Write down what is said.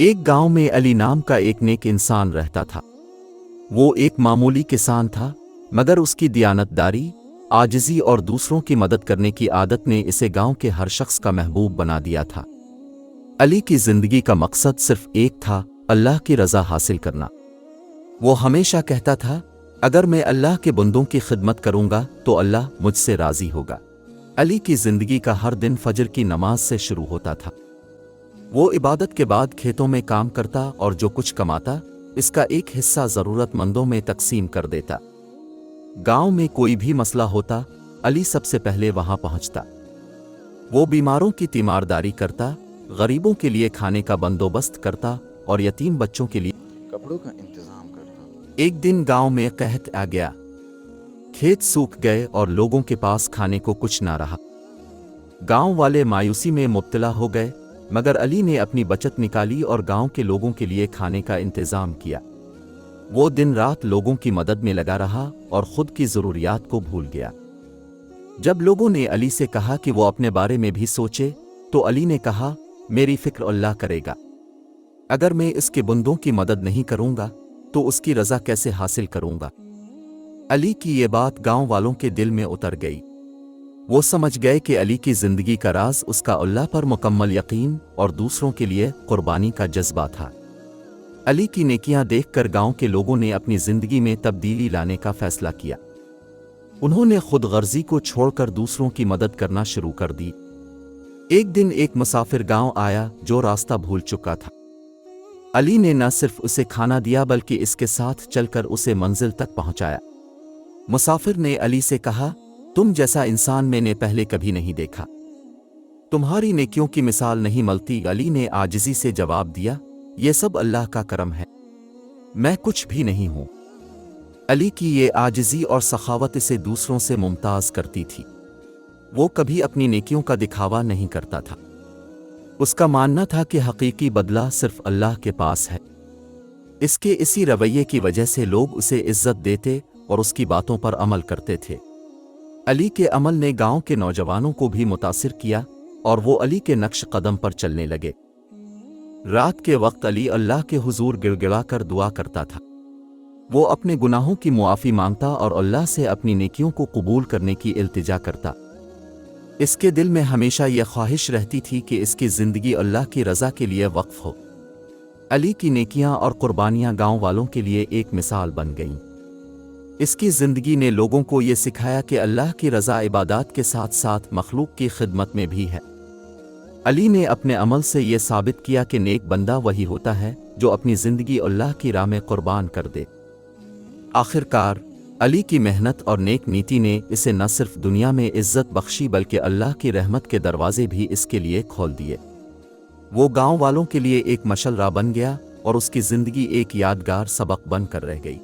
ایک گاؤں میں علی نام کا ایک نیک انسان رہتا تھا۔ وہ ایک معمولی کسان تھا، مگر اس کی دیانتداری، عاجزی اور دوسروں کی مدد کرنے کی عادت نے اسے گاؤں کے ہر شخص کا محبوب بنا دیا تھا۔ علی کی زندگی کا مقصد صرف ایک تھا، اللہ کی رضا حاصل کرنا۔ وہ ہمیشہ کہتا تھا، اگر میں اللہ کے بندوں کی خدمت کروں گا تو اللہ مجھ سے راضی ہوگا۔ علی کی زندگی کا ہر دن فجر کی نماز سے شروع ہوتا تھا۔ وہ عبادت کے بعد کھیتوں میں کام کرتا اور جو کچھ کماتا اس کا ایک حصہ ضرورت مندوں میں تقسیم کر دیتا۔ گاؤں میں کوئی بھی مسئلہ ہوتا، علی سب سے پہلے وہاں پہنچتا۔ وہ بیماروں کی تیمارداری کرتا، غریبوں کے لیے کھانے کا بندوبست کرتا اور یتیم بچوں کے لیے کپڑوں کا انتظام کرتا۔ ایک دن گاؤں میں قحط آ گیا۔ کھیت سوکھ گئے اور لوگوں کے پاس کھانے کو کچھ نہ رہا۔ گاؤں والے مایوسی میں مبتلا ہو گئے، مگر علی نے اپنی بچت نکالی اور گاؤں کے لوگوں کے لیے کھانے کا انتظام کیا۔ وہ دن رات لوگوں کی مدد میں لگا رہا اور خود کی ضروریات کو بھول گیا۔ جب لوگوں نے علی سے کہا کہ وہ اپنے بارے میں بھی سوچے، تو علی نے کہا، میری فکر اللہ کرے گا۔ اگر میں اس کے بندوں کی مدد نہیں کروں گا تو اس کی رضا کیسے حاصل کروں گا؟ علی کی یہ بات گاؤں والوں کے دل میں اتر گئی۔ وہ سمجھ گئے کہ علی کی زندگی کا راز اس کا اللہ پر مکمل یقین اور دوسروں کے لیے قربانی کا جذبہ تھا۔ علی کی نیکیاں دیکھ کر گاؤں کے لوگوں نے اپنی زندگی میں تبدیلی لانے کا فیصلہ کیا۔ انہوں نے خود غرضی کو چھوڑ کر دوسروں کی مدد کرنا شروع کر دی۔ ایک دن ایک مسافر گاؤں آیا جو راستہ بھول چکا تھا۔ علی نے نہ صرف اسے کھانا دیا بلکہ اس کے ساتھ چل کر اسے منزل تک پہنچایا۔ مسافر نے علی سے کہا، تم جیسا انسان میں نے پہلے کبھی نہیں دیکھا۔ تمہاری نیکیوں کی مثال نہیں ملتی۔ علی نے عاجزی سے جواب دیا، یہ سب اللہ کا کرم ہے، میں کچھ بھی نہیں ہوں۔ علی کی یہ عاجزی اور سخاوت اسے دوسروں سے ممتاز کرتی تھی۔ وہ کبھی اپنی نیکیوں کا دکھاوا نہیں کرتا تھا۔ اس کا ماننا تھا کہ حقیقی بدلہ صرف اللہ کے پاس ہے۔ اس کے اسی رویے کی وجہ سے لوگ اسے عزت دیتے اور اس کی باتوں پر عمل کرتے تھے۔ علی کے عمل نے گاؤں کے نوجوانوں کو بھی متاثر کیا اور وہ علی کے نقش قدم پر چلنے لگے۔ رات کے وقت علی اللہ کے حضور گڑ گڑا کر دعا کرتا تھا۔ وہ اپنے گناہوں کی معافی مانگتا اور اللہ سے اپنی نیکیوں کو قبول کرنے کی التجا کرتا۔ اس کے دل میں ہمیشہ یہ خواہش رہتی تھی کہ اس کی زندگی اللہ کی رضا کے لیے وقف ہو۔ علی کی نیکیاں اور قربانیاں گاؤں والوں کے لیے ایک مثال بن گئیں۔ اس کی زندگی نے لوگوں کو یہ سکھایا کہ اللہ کی رضا عبادات کے ساتھ ساتھ مخلوق کی خدمت میں بھی ہے۔ علی نے اپنے عمل سے یہ ثابت کیا کہ نیک بندہ وہی ہوتا ہے جو اپنی زندگی اللہ کی راہ میں قربان کر دے۔ آخر کار علی کی محنت اور نیک نیتی نے اسے نہ صرف دنیا میں عزت بخشی بلکہ اللہ کی رحمت کے دروازے بھی اس کے لیے کھول دیے۔ وہ گاؤں والوں کے لیے ایک مشل راہ بن گیا اور اس کی زندگی ایک یادگار سبق بن کر رہ گئی۔